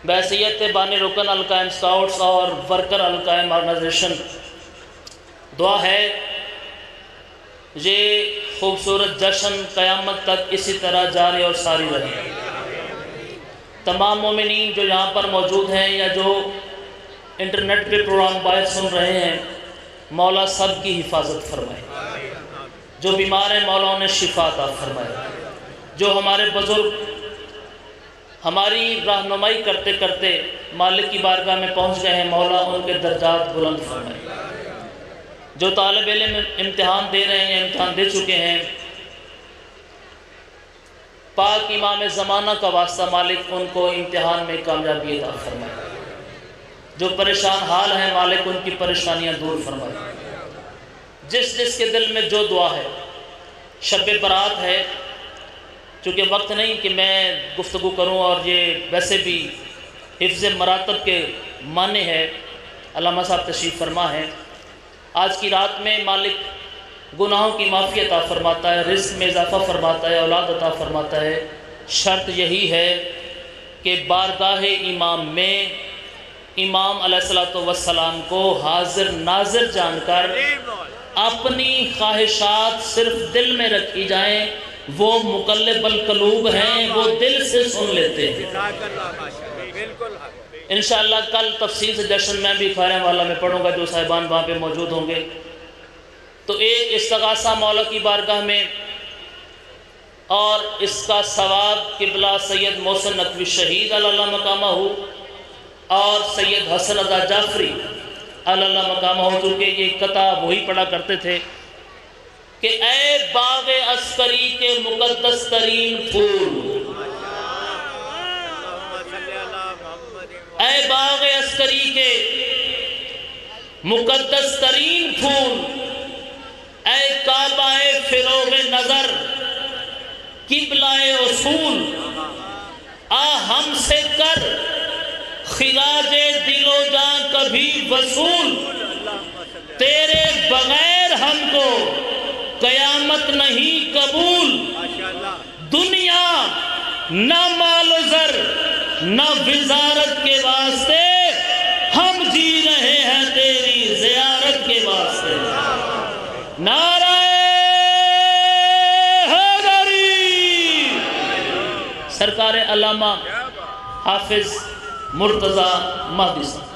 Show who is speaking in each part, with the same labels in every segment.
Speaker 1: بحیثیت بانی رکن القائم اسکاؤٹس اور ورکر القائم آرگنائزیشن، دعا ہے یہ خوبصورت جشن قیامت تک اسی طرح جاری اور ساری رہے۔ تمام مومنین جو یہاں پر موجود ہیں یا جو انٹرنیٹ پہ پروگرام باعث سن رہے ہیں، مولا سب کی حفاظت فرمائے۔ جو بیمار ہیں مولا انہیں شفا عطا فرمائے۔ جو ہمارے بزرگ ہماری رہنمائی کرتے کرتے مالک کی بارگاہ میں پہنچ گئے ہیں، مولا ان کے درجات بلند فرمائے۔ جو طالب علم امتحان دے رہے ہیں، امتحان دے چکے ہیں، پاک امام زمانہ کا واسطہ مالک ان کو امتحان میں کامیابی عطا فرمائے۔ جو پریشان حال ہیں مالک ان کی پریشانیاں دور فرمائے۔ جس جس کے دل میں جو دعا ہے، شب برات ہے، چونکہ وقت نہیں کہ میں گفتگو کروں، اور یہ ویسے بھی حفظ مراتب کے معنی ہے، علامہ صاحب تشریف فرما ہے۔ آج کی رات میں مالک گناہوں کی معافی عطا فرماتا ہے، رزق میں اضافہ فرماتا ہے، اولاد عطا فرماتا ہے۔ شرط یہی ہے کہ بارگاہ امام میں امام علیہ السلام کو حاضر ناظر جان کر اپنی خواہشات صرف دل میں رکھی جائیں۔ وہ مقلب القلوب ہیں، وہ دل سے سن لیتے ہیں۔ انشاءاللہ کل تفصیل سے جشن میں بھی خیرہ والا میں پڑھوں گا، جو صاحبان وہاں پہ موجود ہوں گے۔ تو ایک استغاثہ مولا کی بارگاہ میں، اور اس کا ثواب قبلہ سید محسن نقوی شہید علی اللہ مقامہ ہو، اور سید حسن رضا جعفری علی اللہ مقامہ ہو، چونکہ یہ قطع وہی پڑھا کرتے تھے کہ اے باغ عسکری کے مقدس ترین پھول، اے باغ عسکری کے مقدس ترین پھول، اے کعبہ فروغ نظر قبلہ اصول، آ ہم سے کر خراج دل و جان کبھی وصول، تیرے بغیر ہم کو قیامت نہیں قبول، دنیا نہ مال و زر نہ وزارت کے واسطے، ہم جی رہے ہیں تیری زیارت کے واسطے۔ نعرہ حیدری، سرکار علامہ حافظ مرتضیٰ مہدی صاحب۔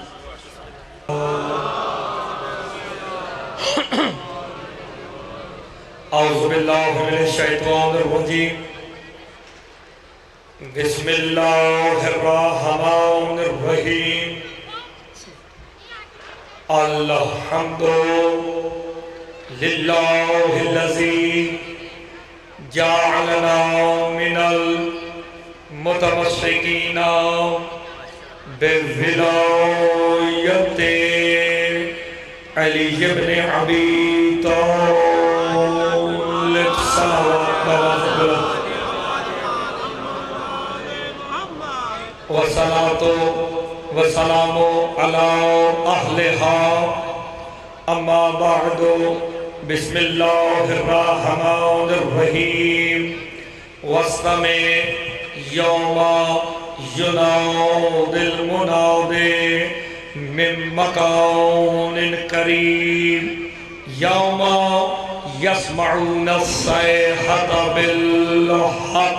Speaker 2: اعوذ باللہ من الشیطان الرجیم، بسم اللہ الرحمن الرحیم، الحمد للہ الذی جعلنا من المتمسکین بولایت علی بن ابی طالب وصلاة وسلام علی اہلہا، اما بعد، بسم اللہ الرحمن الرحیم، واستمع یوم یناد المناد من مکان قریب، یوم یسمعون الصیحۃ بالحق،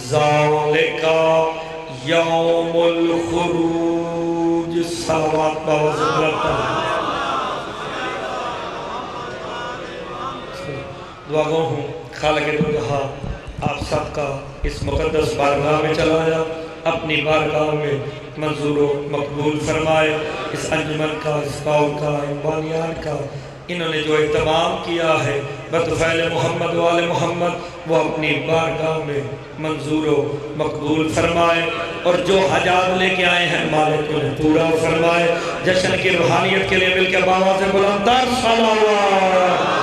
Speaker 2: ذالک یوم الخروج۔ صلوات بوزرت دعا گو ہوں خالق دو جہاں آپ سب کا اس مقدس بارگاہ میں چلایا، اپنی بارگاہ میں منظور و مقبول فرمائے۔ اس انجمن کا، اس قول کا، ان بانیان کا انہوں نے جو اہتمام کیا ہے بطفیل محمد وآل محمد، وہ اپنی بارگاہ میں منظور و مقبول فرمائے، اور جو حاجات لے کے آئے ہیں مالک انہیں پورا فرمائے۔ جشن کی روحانیت کے لیے مل کے باواز بلندر صلوات۔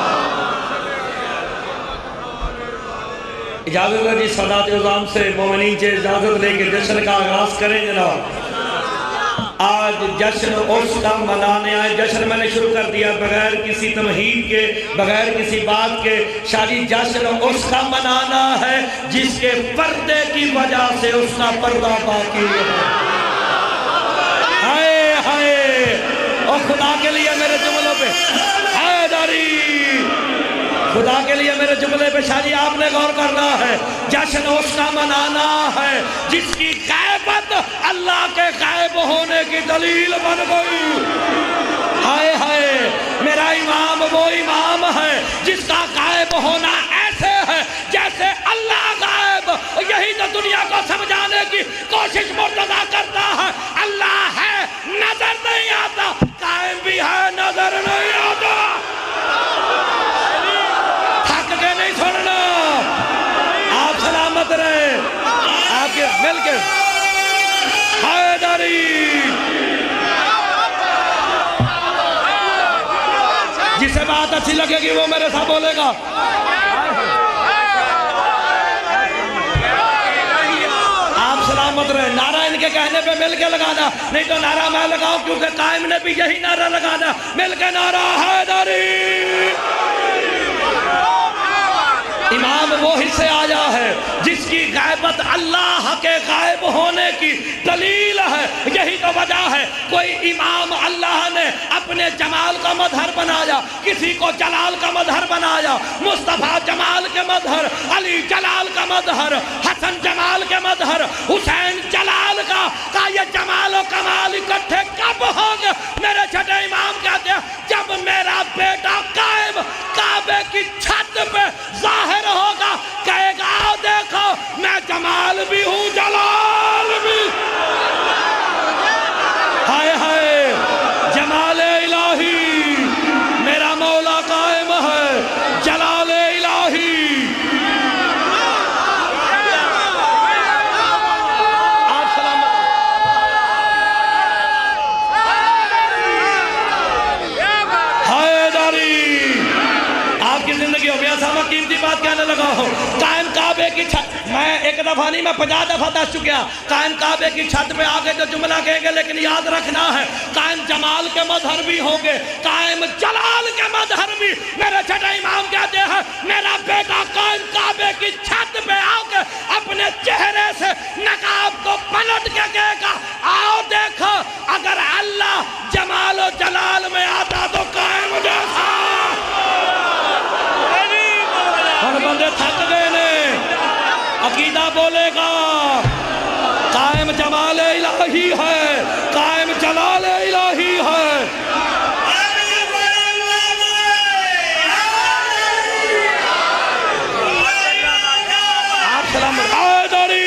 Speaker 2: اجازت ہے جی صدات عظام سے مومنین سے اجازت لے کے جشن کا آغاز کریں جناب۔ آج جشن اس کا منانے آئے، جشن میں نے شروع کر دیا بغیر کسی تمہید کے، بغیر کسی بات کے۔ شادی جشن اس کا منانا ہے جس کے پردے کی وجہ سے اس کا پردہ باقی ہے۔ خدا کے لیے میرے جملوں پہ حیدری، خدا کے لیے میرے جملے پہ شاہ جی آپ نے غور کرنا ہے۔ جشن اس کا منانا ہے جس کی غیبت اللہ کے غائب ہونے کی دلیل بن گئی۔ ہائے ہائے، میرا امام وہ امام ہے جس کا غائب ہونا ایسے ہے جیسے اللہ غائب۔ یہی تو دنیا کو سمجھانے کی کوشش مرتضیٰ کرتا ہے۔ اللہ ہے، نظر نہیں آتا، قائم بھی ہے، نظر نہیں آتا۔ تھک کے نہیں چھوڑنا، آپ سلامت رہے، آپ کے مل کے حیدری۔ جسے بات اچھی لگے گی وہ میرے ساتھ بولے گا۔ آپ سلامت رہے، نعرہ ان کے کہنے پہ مل کے لگانا، نہیں تو نعرہ میں لگاؤں، کیونکہ قائم نے بھی یہی نعرہ لگانا۔ مل کے نعرہ حیدری۔ امام وہ حصے آیا ہے جس کی غیبت اللہ کے غائب ہونے کی دلیل ہے۔ یہی تو وجہ ہے کوئی امام اللہ نے اپنے جمال کا مظہر بنایا، کسی کو جلال کا مظہر بنایا۔ مصطفیٰ جمال کے مظہر، علی جلال کا مظہر، حسن جمال کے مظہر، حسین جلال کا یہ جمال و کمال اکٹھے کب ہوں گے؟ میرے چھٹے امام کہتے ہیں جب میرا بیٹا قائم کعبے کی چھت پہ ظاہر ہوگا، کہے گا دیکھو میں جمال بھی ہوں جلال بھی۔ ہائے ہائے، جمال الہی، میرا مولا قائم ہے، جلال الہی۔ آپ سلامت۔ حیدری، آپ کی زندگی ہو گیا سامہ قیمتی بات کہنے لگا ہوں۔ قائم کعبے کی چھت، میں ایک دفعہ نہیں، میں 50 دفعہ دس چکیا۔ قائم کعبے کی چھت پہ آگے جو جملہ کہیں گے، لیکن یاد رکھنا ہے قائم جمال کے مظہر بھی ہوں گے، قائم جلال کے مظہر بھی۔ میرے چھٹے امام کہتے ہیں میرا بیٹا قائم کعبے کی چھت پہ آ کے اپنے چہرے سے نقاب کو پلٹ کے کہے گا آؤ دیکھو، اگر اللہ جمال و جلال میں آتا تو قائم جیسا۔ اور بندے تھک گئے نے، عقیدہ بولے گا قائم جمال الہی ہے، قائم جلال الہی ہے۔ آپ سلام حیدری۔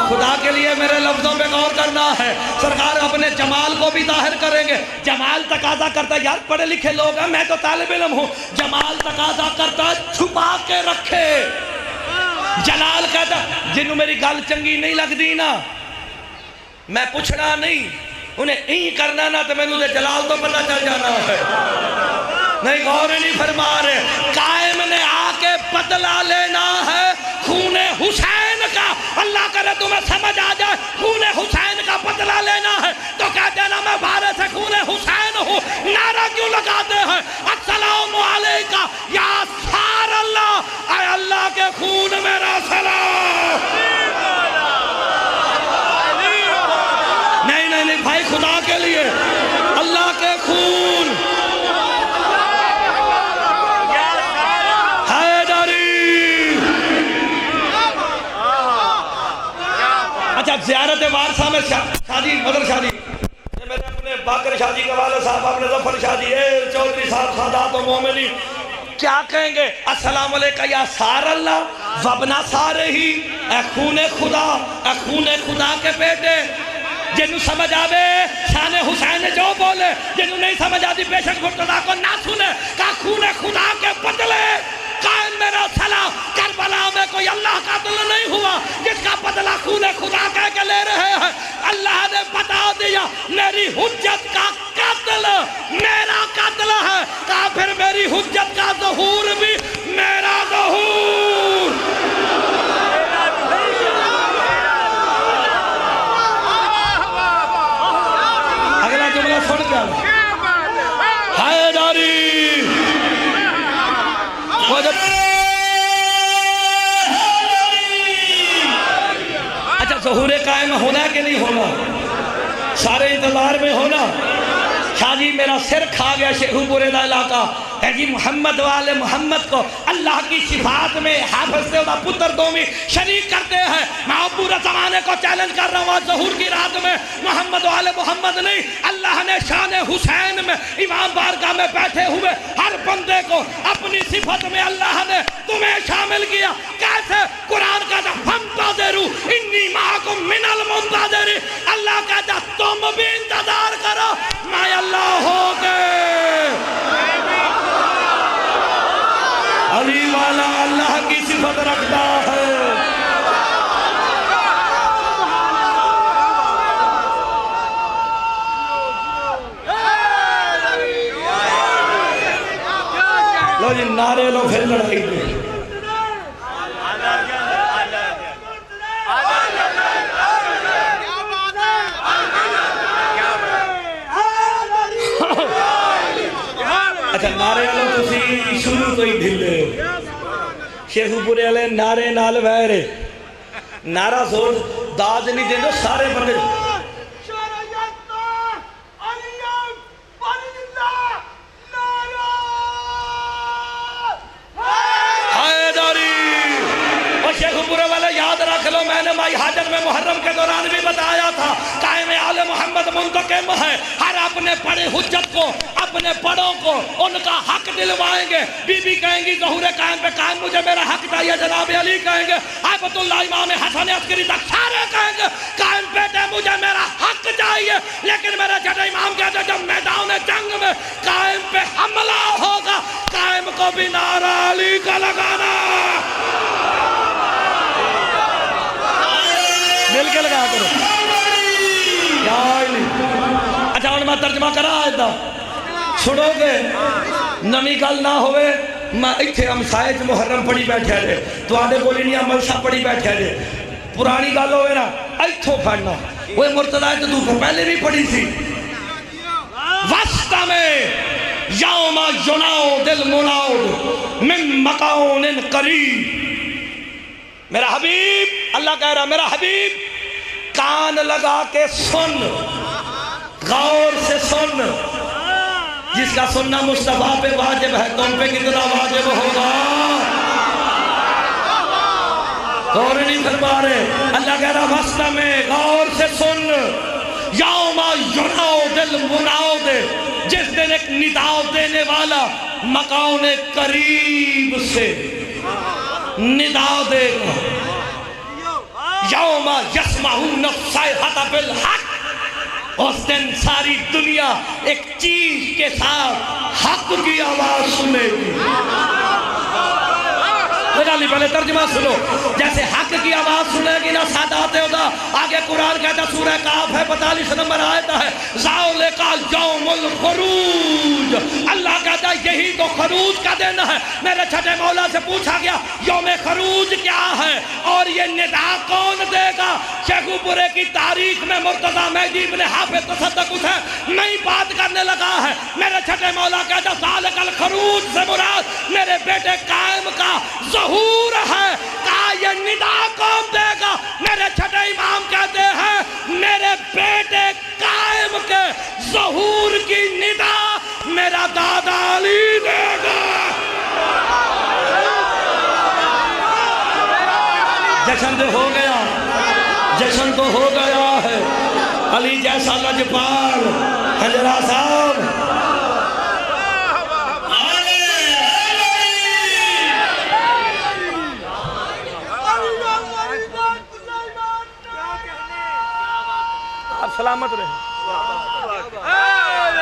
Speaker 2: خدا کے لیے میرے لفظوں پہ غور کرنا ہے۔ سرکار اپنے جمال کو بھی ظاہر کریں گے۔ جمال تقاضا کرتا ہے، یار پڑھے لکھے لوگ ہیں، میں تو طالب علم ہوں، جمال تقاضا کرتا ہے چھپا کے رکھے۔ جلال کہتا جنہوں میری گل چنگی نہیں لگ دی نا، میں پوچھنا نہیں، انہیں این کرنا نا تو میں نے جلال تو پتہ چل جانا ہے۔ نہیں غور نہیں فرما رہے، قائم نے آ کے بدلہ لینا ہے خون حسین کا۔ اللہ کرے تمہیں سمجھ آ جائے، خون حسین کا بدلہ لینا ہے تو کہتے ہیں نا میں وارث خون حسین ہوں۔ نعرہ کیوں لگاتے ہیں السلام علیکہ یا سار اللہ، اے اللہ کے خون میرا سلام۔ نہیں نہیں نہیں بھائی، خدا کے لیے اللہ کے خون۔ اچھا، زیارت وارثہ میں شادی مدر شادی، یہ میرے اپنے باقر شاہ جی کے والد صاحب، اپنے ظفر شاہ جی، چودھری صاحب سادات و مومنین کیا کہیں گے؟ السلام علیکہ یا سار اللہ وابنا سارے ہی، اے خون خدا، اے خون خدا کے بیٹے۔ جنہوں سمجھ آوے شان حسین جو بولے، جنہوں نہیں سمجھ آتی بے شک مرتضیٰ کو نہ سنے، کہا خون خدا کے بدلے قائم میرا سلام۔ کربلا میں کوئی اللہ کا قاتل نہیں ہوا جس کا بدلہ خون خدا کہہ کے لے رہے ہیں۔ اللہ نے بتا دیا میری حجت کا قتل میرا قتل ہے، کہا پھر میری حجت کا ظہور بھی میرا ظہور۔ اگلا جملہ سن کر حیدری اچھا ظہور قائم ہونا کہ نہیں ہونا؟ سارے انتظار میں ہونا؟ شاہ جی میرا سر کھا گیا شیخو پورے دا علاقہ ہے جی محمد والے محمد کو اللہ کی صفات میں حافظ سے دا پتر دومی شریک کرتے ہیں. میں پورا زمانے کو چیلنج کر رہا ہوں ظہور کی رات میں محمد والے محمد نہیں, اللہ نے شان حسین میں امام بارگاہ میں بیٹھے ہوئے ہر بندے کو اپنی صفت میں اللہ نے تمہیں شامل کیا. کیسے؟ قرآن کا جا فانتظروا انی معکم من المنتظرین, اللہ کا جا تم بھی انتظار کرو میں اللہ ہو گئے. علی والا اللہ کی صفت رکھتا ہے. لو جی نعرے لو پھر لڑائی دے. اچھا نعرے لو تسی شروع تو ہی ڈھلے ہو. شیخو پورے والے نعرے نال ویرے نعرہ زور داج نہیں دے دو سارے بندے. شیخو پورے والے یاد رکھ لو میں نے مائی حاجت میں محرم کے دوران بھی بتایا تھا قائم آل محمد منتقم ہے. ہر اپنے پڑے حجت کو اپنے پڑوں کو ان کا حق دلوائیں گے. بی بی کہیں گی ظہور قائم پہ قائم مجھے میرا حق چاہیے, جناب علی کہیں گے, عابد اللہ امام حسن عسکری تک سارے کہیں گے قائم بیٹے مجھے میرا حق چاہیے. لیکن میرے چھٹے امام کہتے ہیں جب میدان جنگ میں قائم پہ حملہ ہوگا قائم کو بھی نعرہ علی کا لگانا. مل کے لگا کرو. اچھا ہوں میں ترجمہ کرا آئے دا چھوڑو گے نمی گل نہ ہوئے. میں اتھے ہم سائج محرم پڑھی بیٹھے دے تو آدھے بولی نہیں عمل شاہ پڑھی بیٹھے دے. پرانی گل ہوئے نا اتھو پڑھنا وہ مرتضی تو تو پہلے بھی پڑھی تھی. وسط میں یوم یناود المناد من مکان قریب. میرا حبیب اللہ کہہ رہا میرا حبیب کان لگا کے سن, غور سے سن. جس کا سننا مصطفیٰ پہ واجب ہے تم پہ کتنا واجب ہوگا؟ غور نہیں فرما رہے. اللہ کہہ رہا وسط میں غور سے سن یوم یناود المناد, جس دن ایک ندا دینے والا مکان قریب سے ندا دے گا. یوم یسمعون الصیحۃ بالحق, اس دن ساری دنیا ایک چیز کے ساتھ حق کی آواز سنے گی. پہلے ترجمہ سنو. جیسے حق کی آواز سنے گی نا سادات ہوگا. آگے قرآن کہتا سورہ کاف ہے 42 نمبر آیت ہے ذالک یوم الخروج. اللہ کہتا یہی تو خروج کا دن ہے. میرے چھٹے مولا سے پوچھا گیا یوم خروج کیا ہے اور یہ ندا کون دے گا؟ شیخو پورے کی تاریخ میں مرتضی مہدی ابن حافظ تصدق اسے نئی بات کرنے لگا ہے. میرے چھٹے مولا کہتا ذالک الخروج سے مراد میرے بیٹے قائم کا ظہور ہے. کہا یہ ندا کون دے گا؟ میرے چھٹے امام کہتے ہیں میرے بیٹے قائم کے ظہور کی ندا میرا دادا علی دے گا. جشن تو ہو گیا, جشن تو ہو گیا ہے. علی جیسا لجپال حجرہ صاحب سلامت رہے.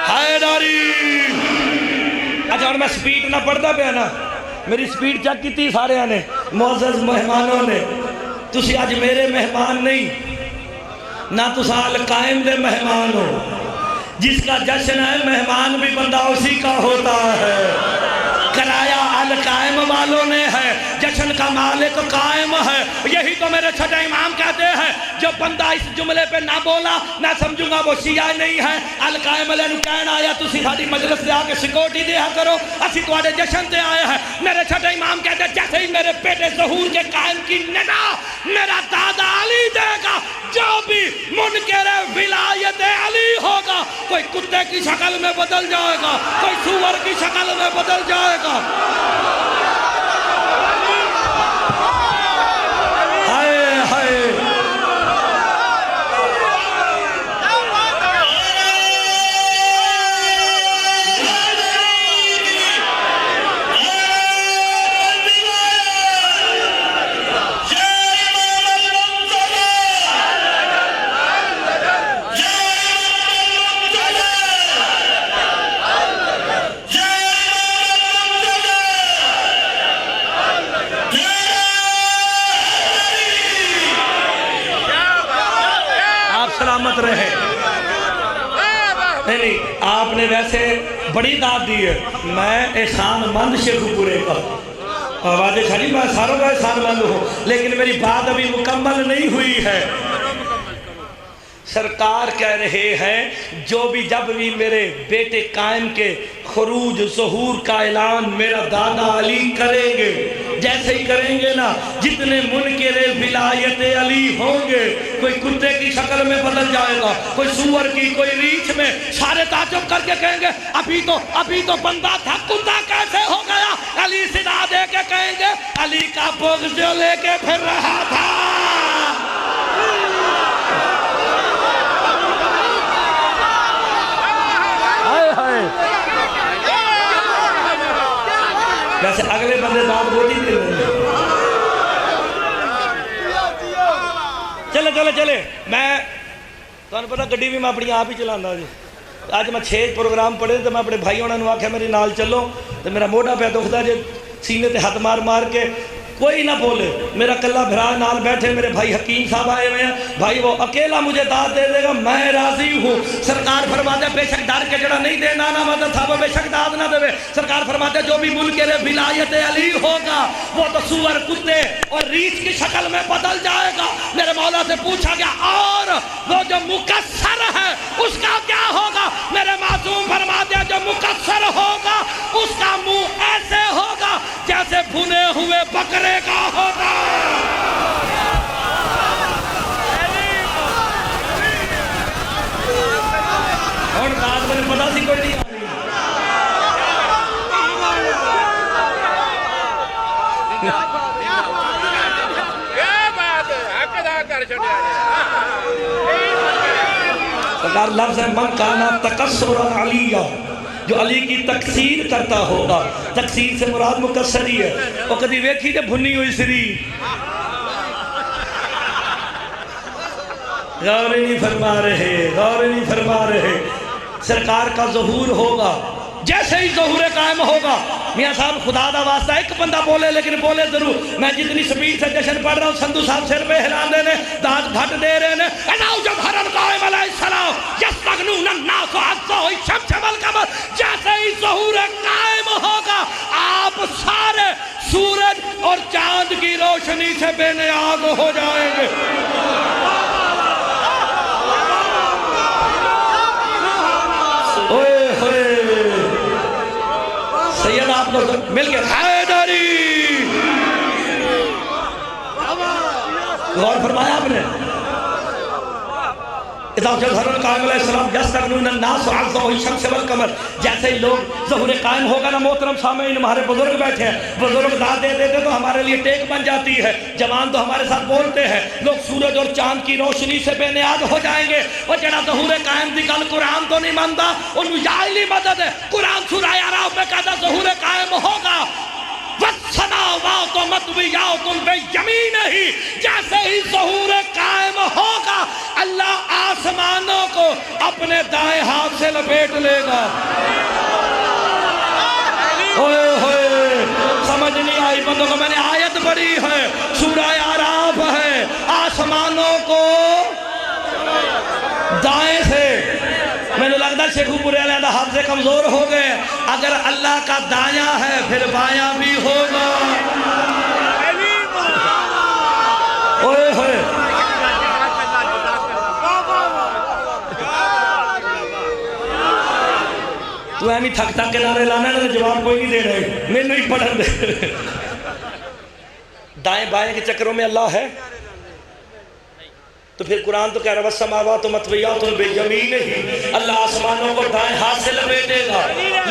Speaker 2: حیدری. اچھا اور میں سپیڈ نہ پڑھتا پہ نا, میری سپیڈ چیک کی تھی سارے آنے معزز مہمانوں نے. تسی آج میرے مہمان نہیں نہ تسال قائم دے مہمان ہو. جس کا جشن ہے مہمان بھی بندہ اسی کا ہوتا ہے. کرایا ال قائم والوں نے ہے، جشن کا مالک قائم ہے۔ یہی تو میرے چھٹے امام کہتے ہیں، جو بندہ اس جملے پہ نہ بولا میں سمجھوں گا وہ شیعہ نہیں ہے۔ القائم علیہ نو کہنا آیا تسی ساڈی مجلس سے آکے سیکورٹی دیا کرو، اسی تواڈے جشن تے آئے ہیں۔ میرے چھٹے امام کہتے ہیں جیسے ہی میرے بیٹے ظہور کے قائم کی ندا میرا دادا علی دے گا، جو بھی منکر ولایت علی ہوگا کوئی کتے کی شکل میں بدل جائے گا، کوئی سور کی شکل میں بدل جائے گا۔ ہائے ہائے سلامت رہے۔ نہیں آپ نے ویسے بڑی داد دی ہے، میں احسان مند شیخ پورے کا آوازیں چھڑی، میں ساروں کا احسان مند ہوں، لیکن میری بات ابھی مکمل نہیں ہوئی ہے۔ سرکار کہہ رہے ہیں جو بھی جب بھی میرے بیٹے قائم کے خروج ظہور کا اعلان میرا دادا علی کریں گے، جیسے ہی کریں گے نا جتنے منکر ولایت علی ہوں گے، کوئی کتے کی شکل میں بدل جائے گا، کوئی سور کی، کوئی ریچھ میں، سارے تعجب کر کے کہیں گے ابھی تو بندہ تھا، کتا کیسے ہو گیا؟ علی صدا دے کے کہیں گے علی کا بغض جو لے کے پھر رہا تھا۔ ویسے اگلے بندے داد بولی دے رہے ہیں۔ چلے میں تو انہوں پتا گڑی بھی میں اپنی آپ ہی چلانا جی۔ آج میں 6 پروگرام پڑھے تو میں اپنے بھائی ہونا نواکھے میری نال چلو تو میرا موڑا پہ دکھتا جی سینے تے ہاتھ مار کے کوئی نہ بولے، میرا کلہ بھرا نال بیٹھے میرے بھائی حکیم صاحب آئے ہوئے ہیں، بھائی وہ اکیلا مجھے داد دے دے گا میں راضی ہوں۔ سرکار فرماتے بے شک ڈر کے جڑا نہیں دینا نہ مدد تھا وہ بے شک داد نہ دے۔ سرکار فرماتے جو بھی منکر ولایت علی ہوگا وہ تو سور کتے اور ریچھ کی شکل میں بدل جائے گا۔ میرے مولا سے پوچھا گیا اور وہ جو مقصر ہے اس کا کیا ہوگا؟ میرے معصوم فرماتے ہیں جو مقصر ہوگا اس کا منہ ایسے ہوگا جیسے بھنے ہوئے بکرے کا ہوتا ہے۔ اور داد میں پتا سی کوئی نہیں سرکار لفظ ہے من کانا تکسر علیہ، جو علی کی تکثیر کرتا ہوگا، تکثیر سے مراد مکسری ہے، وہ کدی ویکھی تے بھنی ہوئی سری غور نہیں فرما رہے۔ سرکار کا ظہور ہوگا، جیسے ہی ظہور قائم ہوگا میاں صاحب خدا دا واسطہ ایک بندہ بولے لیکن بولے ضرور۔ میں جتنی سپیڈ سے جشن پڑھ رہا ہوں سندھو صاحب سر پہ ہلان دے نے، داد گھٹ دے رہے نے۔ اَنَاؤ جَبْحَرًا قَائِمَ عَلَيْهِ السَّلَامُ يَسْتَغْنُونَ النَّاسُ عَزَّهُ الشَّمْسَ وَالْقَمَرَ، جیسے ہی ظہور قائم ہوگا آپ سارے سورج اور چاند کی روشنی سے بے نیاز ہو جائیں گے۔ سید آپ کو مل گیا حیدری، غور فرمایا آپ نے۔ اذا جظہر قائم علیہ السلام یستغنون الناس عز الشمس والقمر، جیسے ہی لوگ ظہور قائم ہوگا نا محترم سامعین ہمارے بزرگ بیٹھے ہیں، بزرگ داد دے دیتے تو ہمارے لیے ٹیک بن جاتی ہے، جوان تو ہمارے ساتھ بولتے ہیں، لوگ سورج اور چاند کی روشنی سے بے نیاز ہو جائیں گے۔ اور جڑا ظہور قائم دی گل قرآن تو نہیں مانتا انہوں جاہلی مدد ہے۔ قرآن سورہ اعراف میں کہتا ظہور قائم ہوگا وَالسَّمَاوَاتُ مَطْوِيَاتٌ بِيَمِينِهِ، جیسے ہی ظہور قائم ہوگا اللہ آسمانوں کو اپنے دائیں ہاتھ سے لپیٹ لے گا۔ ہوئے ہوئے سمجھ نہیں آئی بندوں کو، میں نے آیت پڑھی ہے سورہ اعراف ہے، آسمانوں کو دائیں سے، میں نے لگتا شیخو پورے والے کا ہاتھ سے کمزور ہو گئے. اگر اللہ کا دایاں ہے پھر بایاں بھی ہوگا. اوئے ہوئے تو ایمی تھک تھک کے نعرے لانا ہے، جواب کوئی نہیں دے رہے، میں نہیں پڑھن دے. دائیں بائیں کے چکروں میں اللہ ہے تو پھر قرآن تو کہہ رہا وَالسَّمَاوَاتُ مَطْوِيَّاتٌ بِيَمِينِهِ. اللہ آسمانوں کو دائیں ہاتھ سے لپیٹے گا.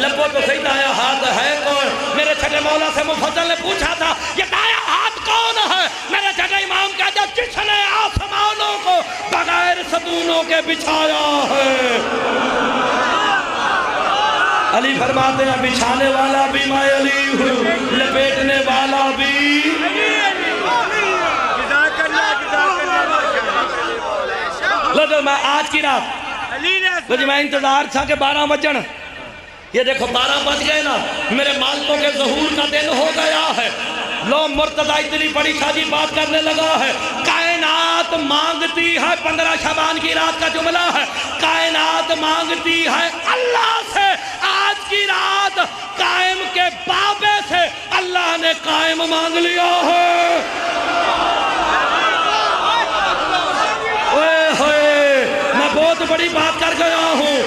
Speaker 2: لپو تو صحیح دائیں ہاتھ ہے کون؟ میرے چھٹے مولا سے مفضل نے پوچھا تھا یہ دائیں ہاتھ کون ہے؟ میرے چھٹے امام کہتا جس نے آسمانوں کو بغیر ستونوں کے بچھایا ہے. علی فرماتے ہیں بچھانے والا بھی میں علی ہوں، لپیٹنے والا بھی. لوگو میں آج کی رات میں انتظار تھا کہ 12 بجن. یہ دیکھو 12 بج گئے نا، میرے مالکوں کے ظہور کا دن ہو گیا ہے. لو مرتضی اتنی بڑی شادی بات کرنے لگا ہے. کائنات مانگتی ہے 15 شعبان کی رات کا جملہ ہے. کائنات مانگتی ہے اللہ سے. آج کی رات قائم کے بابے سے اللہ نے قائم مانگ لیا ہے. اوئے ہوئے میں بہت بڑی بات کر گیا ہوں.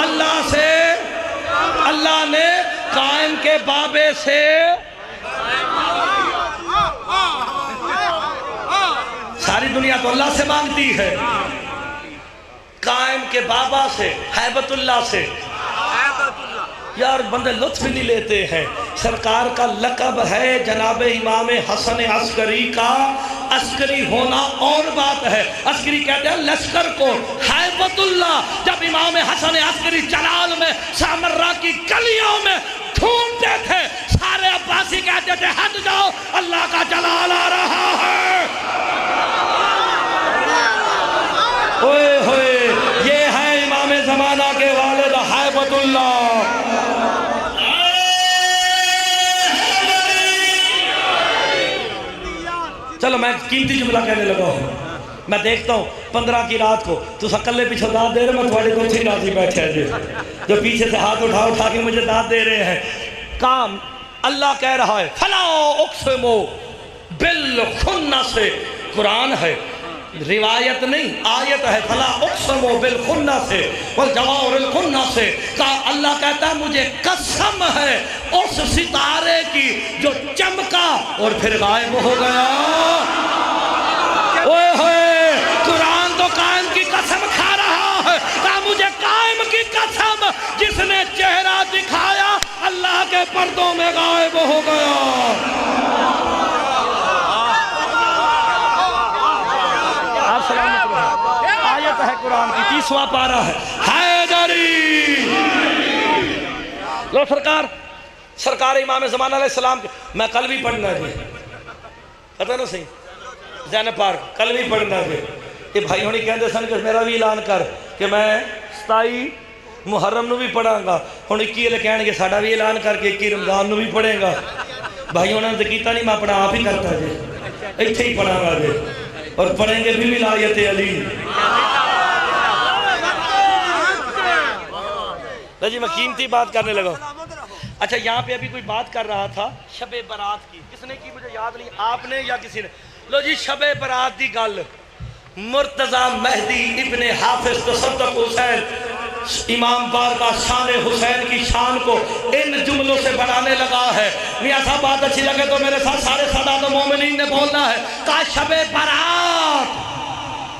Speaker 2: اللہ سے اللہ نے قائم کے بابے سے ساری دنیا تو اللہ سے مانگتی ہے. قائم کے بابا سے حیبت اللہ سے یار بندے لطف نہیں لیتے ہیں. سرکار کا لقب ہے جناب امام حسن عسکری کا. عسکری ہونا اور بات ہے. عسکری کہتے ہیں لشکر کو. حیبت اللہ جب امام حسن عسکری جلال میں سامرہ کی گلیوں میں ڈھونڈتے تھے سارے عباسی کہتے تھے ہٹ جاؤ اللہ کا جلال آ رہا ہے. اوئے ہوئے یہ ہے امام زمانہ کے والد حیبت اللہ. چلو میں قیمتی جملہ کہنے لگا ہوں. میں دیکھتا ہوں 15 کی رات کو تو سکلے پیچھے داد دے رہے میں تھوڑے کو تھی راضی بیٹھے ہیں جو پیچھے سے ہاتھ اٹھا کے مجھے داد دے رہے ہیں. کام اللہ کہہ رہا ہے فلا اقسم بالخنس. قرآن ہے روایت نہیں آیت ہے. فلا اقسم بالخنس والجوار الخنس. اللہ کہتا ہے مجھے قسم ہے اس ستارے کی جو چمکا اور پھر غائب ہو گیا. اوئے ہوئے قرآن تو قائم کی قسم کھا رہا ہے. کہا مجھے قائم کی قسم جس نے چہرہ دکھایا اللہ کے پردوں میں غائب ہو گیا. آیت ہے قرآن کی 30واں پارہ ہے. حیدری لو سرکار امام زمانہ علیہ السلام کے میں کل بھی پڑھنا ہے پتہ نا صحیح زین پارک کل بھی پڑھنا ہے. یہ بھائی ہونی کہندے سن کہ میرا بھی اعلان کر کہ میں 27 محرم نو بھی پڑھاں گا. ہن 21 لے کہن گے ساڈا بھی اعلان کر کے 21 رمضان نو بھی پڑھے گا. بھائی ہونا نے کیتا نہیں میں اپنا آپ ہی کرتا جی ایتھے ہی پڑھاں گا جی اور پڑھیں گے بھی ولایت علی. جی میں قیمتی بات کرنے لگا. اچھا یہاں پہ ابھی کوئی بات کر رہا تھا شب برات کی. کس نے کی مجھے یاد نہیں آپ نے یا کسی نے. لو جی شب برات دی گل مرتضی مہدی ابن حافظ تصدق حسین امام بارگاہ شان حسین کی شان کو ان جملوں سے بڑھانے لگا ہے. میاں صاحب بات اچھی لگے تو میرے ساتھ سارے سادات مومنین نے بولنا ہے. کہا شب برات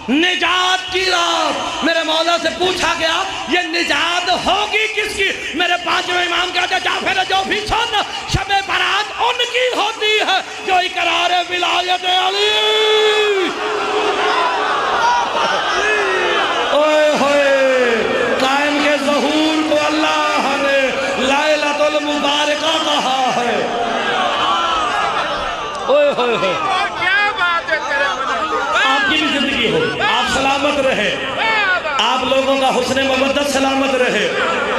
Speaker 2: نجات کی رات. میرے مولا سے پوچھا گیا یہ نجات ہوگی کس کی؟ میرے پانچویں امام کہتے جعفر جو بھی سن شب برات ان کی ہوتی ہے جو اقرار ولایت علی. اوئے ہوئے قائم کے ظہور کو اللہ نے لیلۃ المبارکہ کہا ہے. اوئے ہوئے ہوئے آپ کی بھی زندگی ہو آپ سلامت رہے آپ لوگوں کا حسن مودت سلامت رہے.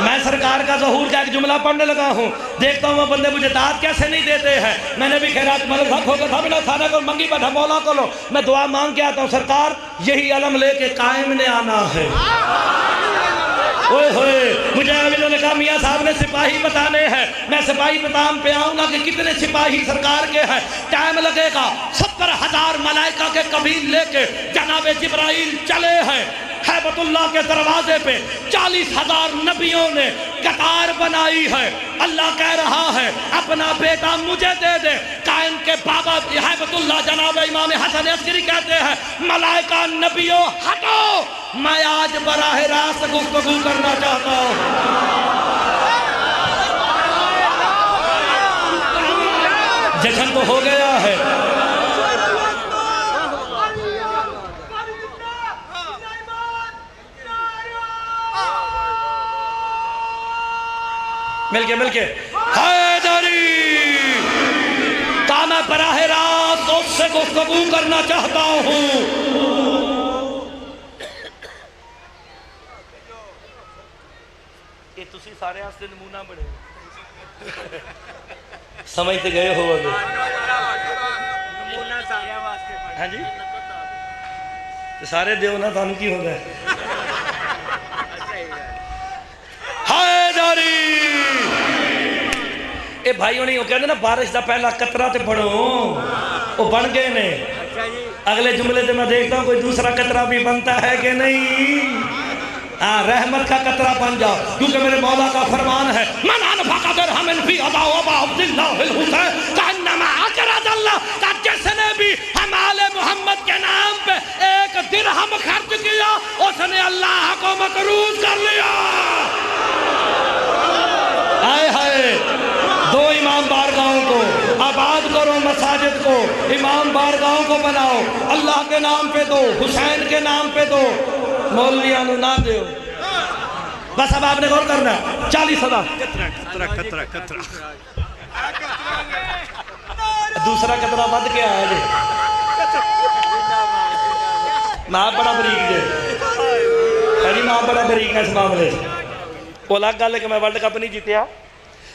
Speaker 2: میں سرکار کا ظہور کا ایک جملہ پڑھنے لگا ہوں. دیکھتا ہوں وہ بندے مجھے داد کیسے نہیں دیتے ہیں. میں نے بھی خیرات ملک حق ہو گیا تھا بنا تھانے کو منگی بیٹھا مولا کو لو میں دعا مانگ کے آتا ہوں. سرکار یہی علم لے کے قائم نے آنا ہے. اوئے ہوئے مجاہدوں نے کہا میاں صاحب نے سپاہی بتانے ہیں، میں سپاہی بتام پہ آؤں گا کہ کتنے سپاہی سرکار کے ہیں، ٹائم لگے گا۔ 70,000 ملائکہ کے قبیل لے کے جناب جبرائیل چلے ہیں ہیبت اللہ کے دروازے پہ، 40,000 نبیوں نے قطار بنائی ہے۔ اللہ کہہ رہا ہے اپنا بیٹا مجھے دے دے۔ قائم کے بابا ہیبت اللہ جناب امام حسن عسکری کہتے ہیں ملائکہ نبیوں ہٹو، میں آج براہ راست گفتگو کرنا چاہتا ہوں۔ جشن تو ہو گیا ہے، مل کے حیدری کہا میں براہ راست اس سے گفتگو کرنا چاہتا ہوں۔ یہ تسی سارے آستے نمونہ بڑے سمجھتے گئے ہو اگر ہاں جی سارے دیو نا تانو کی ہو گئے حیدری اے بھائیوں نہیں ہو کہتے نا بارش دا پہلا قطرہ تے بڑھو وہ بن گئے نے۔ اگلے جملے تے میں دیکھتا ہوں کوئی دوسرا قطرہ بھی بنتا ہے کہ نہیں؟ رحمت کا قطرہ بن جاؤ، کیونکہ میرے مولا کا فرمان ہے من انفق درہم فی ابا ابا عبداللہ الحسین کانما اقرض اللہ، کہ جس نے بھی ہم آل محمد کے نام پہ 1 درہم خرچ کیا اس نے اللہ کو مقروض کر لیا۔ آئے ہائے، دو امام بارگاہوں کو آباد کرو، مساجد کو امام بارگاہوں کو بناؤ، اللہ کے نام پہ دو، حسین کے نام پہ دو، مولیانو نہ دیو۔ بس اب آپ نے غور کرنا 40,000 قطرہ دوسرا قطرہ بد کے آیا جی ماں بڑا بریک جی ماں بڑا بریک ہے اس معاملے سے۔ وہ الگ گل ہے کہ میں ورلڈ کپ نہیں جیتیا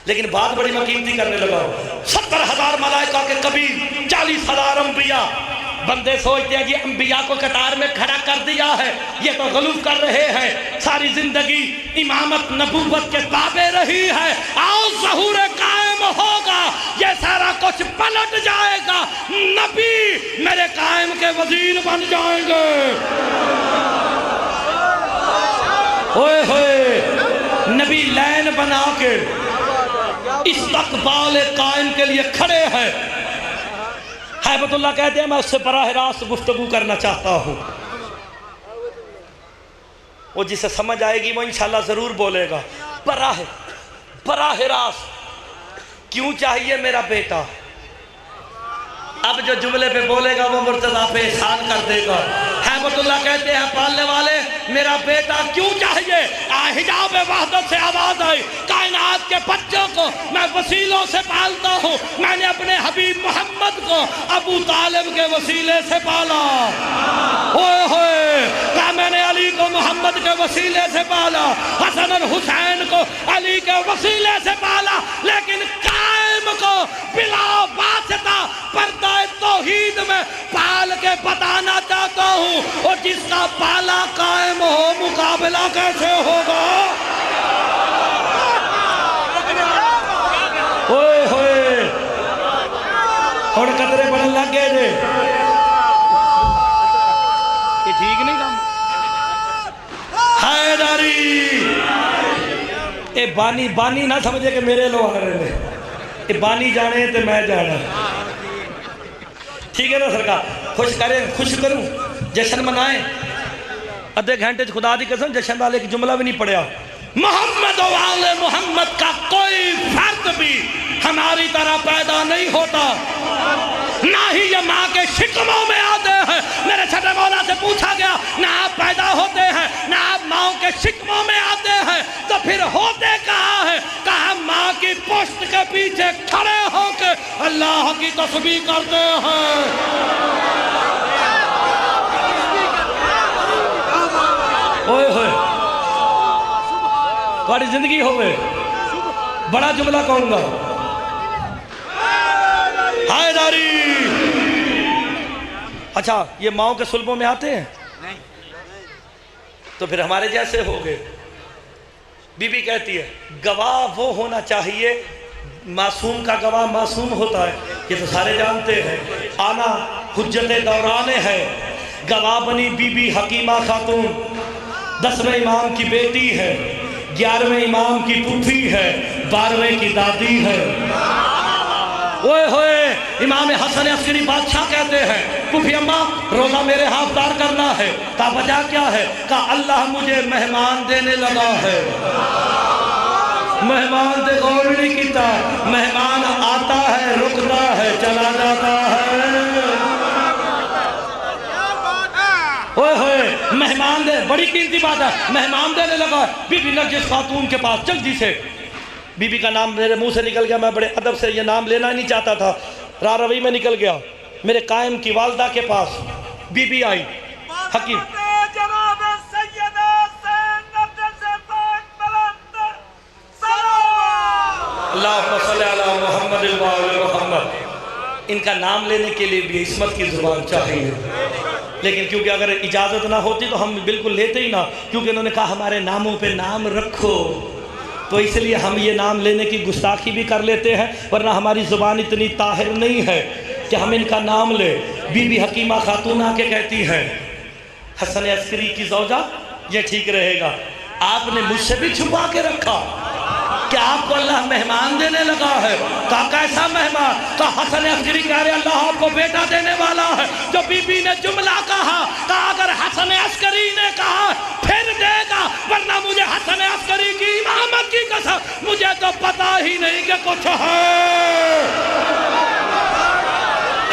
Speaker 2: لیکن بات بڑی میں قیمتی کرنے لگا ہوں۔ 70,000 ملائکہ کے قبیل، 40,000 انبیاء۔ بندے سوچتے ہیں کہ انبیاء کو قطار میں کھڑا کر دیا ہے، یہ تو غلط کر رہے ہیں، ساری زندگی امامت نبوت کے تابع رہی ہے، آؤ ظہور قائم ہوگا، یہ سارا کچھ پلٹ جائے گا، نبی میرے قائم کے وزیر بن جائیں گے۔ ہوئے ہوئے نبی لین بنا کے استقبال قائم کے لیے کھڑے ہیں۔ ہیبت اللہ کہتے ہیں میں اس سے براہ راست گفتگو کرنا چاہتا ہوں، وہ جسے سمجھ آئے گی وہ انشاءاللہ ضرور بولے گا۔ براہ راست کیوں چاہیے میرا بیٹا؟ اب جو جملے پہ بولے گا وہ مرتضیٰ پہ احسان کر دے گا۔ ہیبت اللہ کہتے ہیں پالنے والے میرا بیٹا کیوں چاہیے؟ حجاب وحدت سے آواز آئی، کائنات کے بچوں کو میں وسیلوں سے پالتا ہوں، میں نے اپنے حبیب محمد کو ابو طالب کے وسیلے سے پالا، ہوئے ہوئے کہا میں نے علی کو محمد کے وسیلے سے پالا، حسن الحسین کو علی کے وسیلے سے پالا، لیکن قائم کو بلا واسطہ پردہ توحید میں پال کے بتانا چاہتا ہوں، اور جس کا پالا قائم ہو مقابلہ کیسے ہوگا؟ ہوئے ہوئے اور قطرے بڑھن لگ گئے تھے، یہ ٹھیک نہیں کام؟ حیدری اے بانی نہ سمجھے کہ میرے لوگ آ رہے ہیں، اے بانی جانے تے میں جانا، ٹھیک ہے نا سرکار؟ خوش کروں، جشن منائیں، ادھے گھنٹے خدا دی قسم جشن والے کی جملہ بھی نہیں پڑھیا۔ محمد و آل محمد کا کوئی فرد بھی ہماری طرح پیدا نہیں ہوتا، نہ ہی یہ ماں کے شکموں میں آتے ہیں۔ میرے چھٹے مولا سے پوچھا گیا نہ آپ پیدا ہوتے ہیں نہ آپ ماں کے شکموں میں آتے ہیں تو پھر ہوتے کہاں ہیں؟ کہا ماں کی پشت کے پیچھے کھڑے ہو کے اللہ کی تسبیح کرتے ہیں۔ اوئے ہوئے تمہاری زندگی ہوئے بڑا جملہ کہوں گا، حیدری۔ اچھا یہ ماؤں کے سلبوں میں آتے ہیں تو پھر ہمارے جیسے ہو گئے، بی بی کہتی ہے گواہ وہ ہونا چاہیے، معصوم کا گواہ معصوم ہوتا ہے، یہ تو سارے جانتے ہیں۔ آنا حجت دوران ہے، گواہ بنی بی بی حکیمہ خاتون، 10ویں امام کی بیٹی ہے، 11ویں امام کی پھوپھی ہے، 12ویں کی دادی ہے۔ اوئے ہوئے امام حسن عسکری بادشاہ کہتے ہیں پھوپھی اماں روزہ میرے ہاتھ دار کرنا ہے۔ کہا وجہ کیا ہے؟ کہا اللہ مجھے مہمان دینے لگا ہے۔ مہمان دے غور نہیں کیتا، مہمان آتا ہے رکتا ہے چلا جاتا ہے۔ اوئے ہوئے مہمان دے، بڑی قیمتی بات ہے، مہمان دینے لگا۔ بی بی نرجس خاتون کے پاس جلدی سے، بی بی کا نام میرے منہ سے نکل گیا، میں بڑے ادب سے یہ نام لینا نہیں چاہتا تھا، راروی میں نکل گیا، میرے قائم کی والدہ کے پاس بی بی آئی حکیم، اللہم صلی علی محمد وآل محمد۔ ان کا نام لینے کے لیے بھی عصمت کی زبان چاہیے، لیکن کیونکہ اگر اجازت نہ ہوتی تو ہم بالکل لیتے ہی نہ، کیونکہ انہوں نے کہا ہمارے ناموں پہ نام رکھو، تو اس لیے ہم یہ نام لینے کی گستاخی بھی کر لیتے ہیں، ورنہ ہماری زبان اتنی طاہر نہیں ہے کہ ہم ان کا نام لیں۔ بی بی حکیمہ خاتون آ کے کہتی ہیں حسن عسکری کی زوجہ یہ ٹھیک رہے گا، آپ نے مجھ سے بھی چھپا کے رکھا کہ آپ کو اللہ مہمان دینے لگا ہے۔ کہا کیسا مہمان؟ کہا حسن عسکری کہہ رہے اللہ آپ کو بیٹا دینے والا ہے۔ جو بی بی نے جملہ کہا اگر حسن عسکری نے کہا پھر دے گا، ورنہ مجھے حسن عسکری کی امامت کی قسم مجھے تو پتا ہی نہیں کہ کچھ ہے۔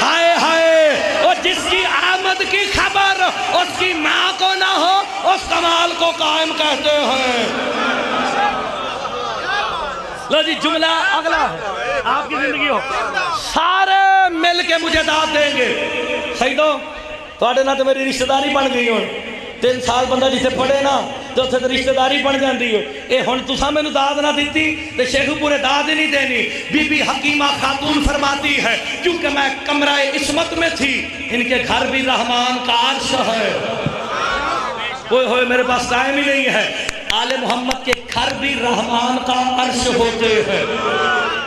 Speaker 2: ہائے ہائے، اور جس کی آمد کی خبر اس کی ماں کو نہ ہو اس کمال کو قائم کہتے ہیں۔ لو جی جملہ اگلا ہے، آپ کی زندگی ہو سارے مل کے مجھے داد دیں گے۔ سیدو توڑے نہ تو میری رشتہ داری بن گئی ہوں، 3 سال بندہ جسے پڑھے نا تو اسے تو رشتہ داری بن جاندی ہو، اے ہن تساں میں نو داد نہ دیتی تو شیخو پورے داد نہیں دینی۔ بی بی حکیمہ خاتون فرماتی ہے کیونکہ میں کمرہ عصمت میں تھی، ان کے گھر بھی رحمان کا عرش ہے۔ ہوئے ہوئے میرے پاس ٹائم ہی نہیں ہے، آل محمد کے گھر بھی رحمان کا عرش ہوتے ہیں۔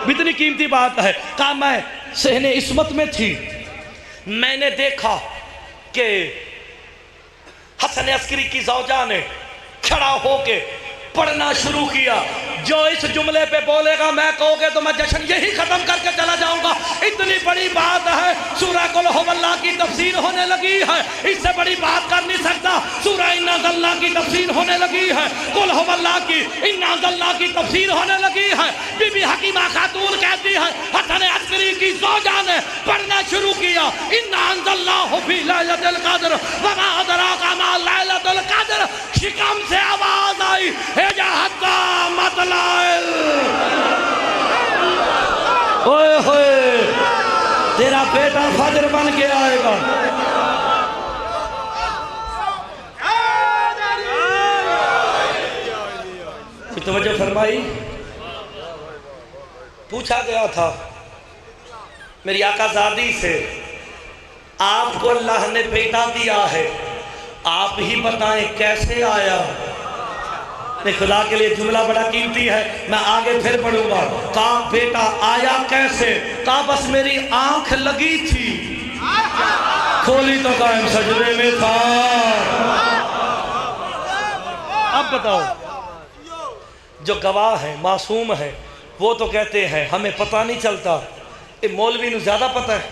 Speaker 2: اتنی قیمتی بات ہے۔ کہا میں صحن عصمت میں تھی، میں نے دیکھا کہ حسن عسکری کی زوجہ نے کھڑا ہو کے پڑھنا شروع کیا، جو اس جملے پہ بولے گا میں کہو گے تو میں جشن یہی ختم کر کے چلا جاؤں گا۔ اتنی بڑی بات ہے، سورہ قل ہو اللہ کی تفسیر ہونے لگی ہے، اس سے بڑی بات کر نہیں سکتا۔ سورہ انا انزلنا کی تفسیر ہونے لگی ہے، قل ہو اللہ کی انا انزلنا کی تفسیر ہونے لگی ہے۔ بی بی حکیمہ خاتون کہتی ہے حسن عسکری کی زوجہ نے پڑھنا شروع کیا، انا انزلناہ فی لیلۃ القدر وما ادراک ما لیلۃ القدر، شکم سے آواز آئی حتی مطلع۔ اوئے ہوئے تیرا بیٹا فجر بن کے آئے گا۔ توجہ فرمائی، پوچھا گیا تھا میری آقا زادی سے آپ کو اللہ نے بیٹا دیا ہے، آپ ہی بتائیں کیسے آیا؟ خدا کے لیے جملہ بڑا قیمتی ہے، میں آگے پھر پڑھوں گا۔ کہا بیٹا آیا کیسے؟ کہا بس میری آنکھ لگی تھی، کھولی تو قائم سجدے میں تھا۔ اب بتاؤ، جو گواہ ہیں معصوم ہیں وہ تو کہتے ہیں ہمیں پتہ نہیں چلتا، اے مولوی نو زیادہ پتہ ہے۔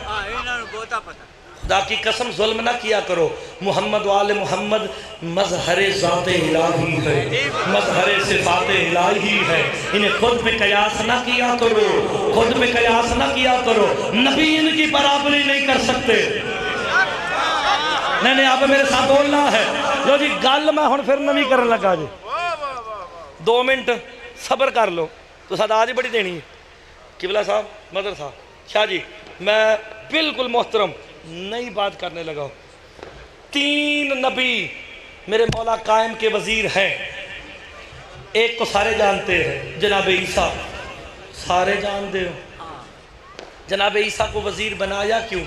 Speaker 2: خدا کی قسم ظلم نہ کیا کرو، محمد وآل محمد مظہر ذات الہی ہے، مظہر صفات الہی ہے، انہیں خود پہ قیاس نہ کیا کرو، خود پہ قیاس نہ کیا کرو، نبی ان کی برابری نہیں کر سکتے۔ نہیں آپ میرے ساتھ بولنا ہے۔ لو جی گل میں ہن پھر نوی کرن لگا جی، 2 منٹ صبر کر لو، تو ساتھ آج ہی بڑی دینی ہے۔ قبلہ صاحب، مدر صاحب، شاہ جی، میں بالکل محترم نئی بات کرنے لگا ہوں۔ 3 نبی میرے مولا قائم کے وزیر ہیں، ایک کو سارے جانتے ہیں، جناب عیسیٰ، سارے جانتے ہو۔ جناب عیسیٰ کو وزیر بنایا کیوں؟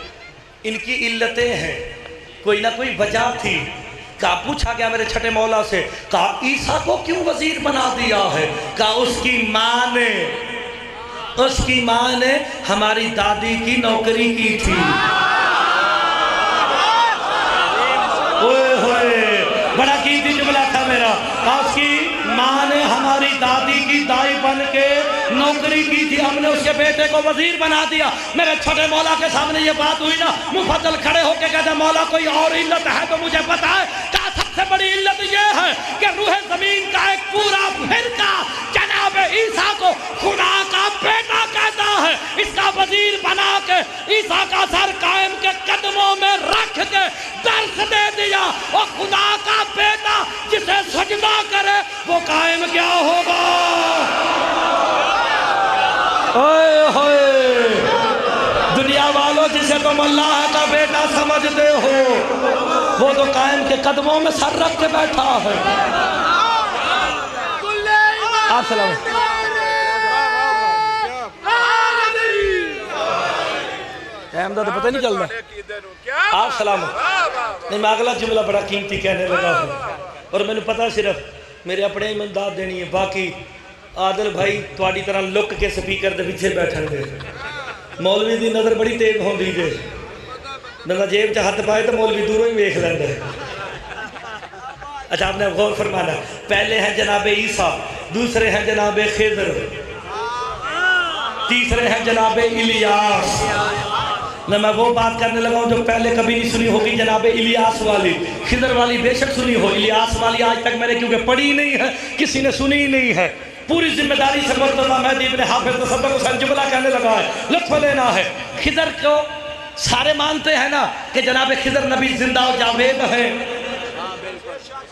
Speaker 2: ان کی علتیں ہیں، کوئی نہ کوئی وجہ تھی۔ کہا پوچھا گیا میرے چھٹے مولا سے، کہا عیسیٰ کو کیوں وزیر بنا دیا ہے؟ کہا اس کی ماں نے ہماری دادی کی نوکری کی تھی۔ اوئے ہوئے، بڑا قیمتی جملہ تھا میرا، کہا اس کی ماں نے ہماری دادی کی دائی بن کے نوکری کی تھی، ہم نے اس کے بیٹے کو وزیر بنا دیا۔ میرے چھوٹے مولا کے سامنے یہ بات ہوئی نا، مفضل کھڑے ہو کے کہتے مولا کوئی اور علت ہے تو مجھے پتا ہے۔ کہا سب سے بڑی علت یہ ہے کہ روح زمین کا ایک پورا فرقہ جناب عیسیٰ کو خدا کا بیٹا کہتا ہے، اس کا وزیر بنا کے عیسیٰ کا سر قائم کے قدموں میں رکھ کے درس دے دیا، اور خدا کا بیٹا جسے سجدہ کرے وہ قائم کیا ہوگا؟ اوئے ہوئے، دنیا والوں جسے تم اللہ کا بیٹا سمجھتے ہو وہ تو قائم کے قدموں میں سر رکھ کے بیٹھا ہے۔ آپ سلام احمدہ تو پتہ نہیں چل رہا۔ آپ سلام نہیں، میں اگلا جملہ بڑا قیمتی کہنے لگا ہوں، اور میں نے پتا صرف میرے اپنے امداد دینی ہے، باقی عادل بھائی تواڈی طرح لک کے سپیکر دے پیچھے بیٹھن دے، مولوی دی نظر بڑی تیز ہوندی جے، بندہ جیب چ ہاتھ پائے تو مولوی دوروں ہی ویکھ لیندا ہے۔ اچھا آپ نے غور فرمانا، پہلے ہیں جناب عیسیٰ، دوسرے ہیں جناب خضر، تیسرے ہیں جناب الیاس۔ میں وہ بات کرنے لگا ہوں جو پہلے کبھی نہیں سنی ہوگی، جناب الیاس والی، خضر والی بے شک سنی ہو، الیاس والی آج تک میں نے کیونکہ پڑھی نہیں ہے، کسی نے سنی ہی نہیں ہے۔ پوری ذمہ داری سے مرتضیٰ مہدی ابن حافظ تصدق حسین جملہ کہنے لگا ہے، لطف لینا ہے۔ خضر کو سارے مانتے ہیں نا کہ جناب خضر نبی زندہ و جاوید ہیں،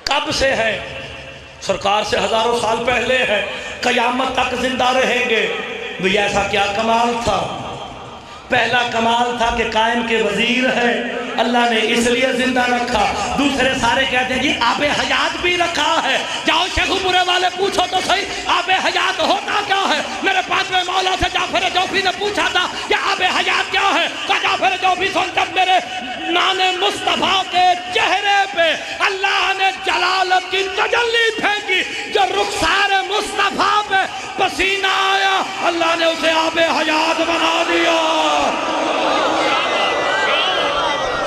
Speaker 2: کب سے ہیں؟ سرکار سے ہزاروں سال پہلے ہے، قیامت تک زندہ رہیں گے۔ وہ ایسا کیا کمال تھا؟ پہلا کمال تھا کہ قائم کے وزیر ہے، اللہ نے اس لیے زندہ رکھا۔ دوسرے سارے کہتے ہیں جی آب حیات بھی رکھا ہے، جاؤ شیخو پورے والے پوچھو تو صحیح آب حیات ہوتا کیا ہے؟ میرے پانچویں مولا سے جعفر جوفی نے پوچھا تھا کہ آب حیات کیا ہے؟ کہا جعفر جوفی سن، جب میرے نان مصطفیٰ کے چہرے پہ اللہ نے جلالت کی تجلی پھینکی، جو رخسار مصطفیٰ پہ پسینہ آیا، اللہ نے اسے آب حیات بنا دیا۔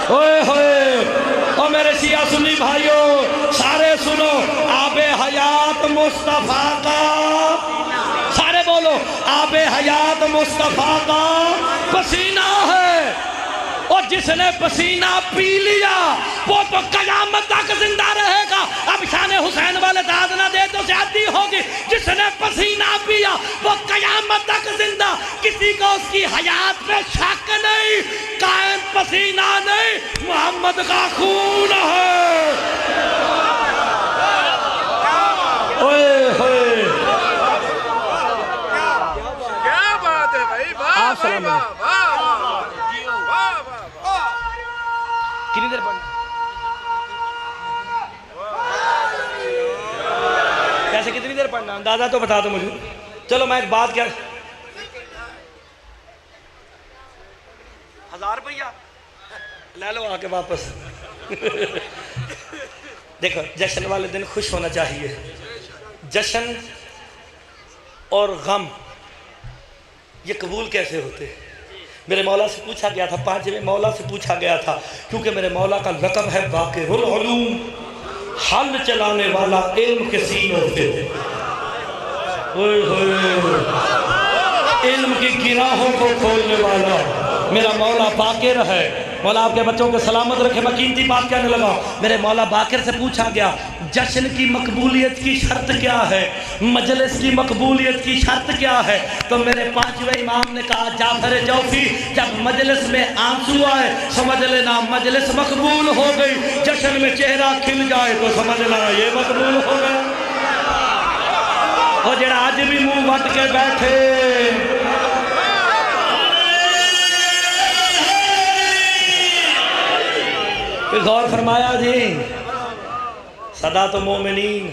Speaker 2: اوئے ہوئے، اور میرے شیعہ سنی بھائیوں سارے سنو، آب حیات مصطفیٰ کا، سارے بولو، آب حیات مصطفیٰ کا پسینہ ہے، اور جس نے پسینہ پی لیا وہ تو قیامت تک زندہ رہے گا۔ اب شان حسین والے داد نہ دے تو زیادتی ہوگی، جس نے پسینہ پیا وہ قیامت تک زندہ، کسی کو اس کی حیات پہ شک نہیں، قائم پسینہ نہیں، محمد کا خون ہے۔ اوئے ہوئے،
Speaker 3: کیا بات ہے بھائی،
Speaker 2: آپ سلام علیکم۔ کتنی دیر پڑھنا؟ کیسے کتنی دیر پڑھنا؟ اندازہ تو بتا دو مجھے۔ چلو میں ایک بات کیا، 1000 روپیہ لے لو آ کے واپس۔ دیکھو جشن والے دن خوش ہونا چاہیے، جشن اور غم یہ قبول کیسے ہوتے ہیں؟ میرے مولا سے پوچھا گیا تھا، پانچویں مولا سے پوچھا گیا تھا، کیونکہ میرے مولا کا لقب ہے باقر العلوم، حل چلانے والا علم کے سینوں پہ، علم کی گراہوں کو کھولنے والا میرا مولا باقر ہے۔ مولا آپ کے بچوں کو سلامت رکھے۔ میں قیمتی بات کہنے لگا، میرے مولا باقر سے پوچھا گیا جشن کی مقبولیت کی شرط کیا ہے، مجلس کی مقبولیت کی شرط کیا ہے؟ تو میرے پانچویں امام نے کہا جعفر جوفی جب مجلس میں آنسو آئے سمجھ لینا مجلس مقبول ہو گئی، جشن میں چہرہ کھل جائے تو سمجھ لینا یہ مقبول ہو گیا۔ اور جڑا آج بھی منہ وٹ کے بیٹھے، غور فرمایا جی، صدات مومنین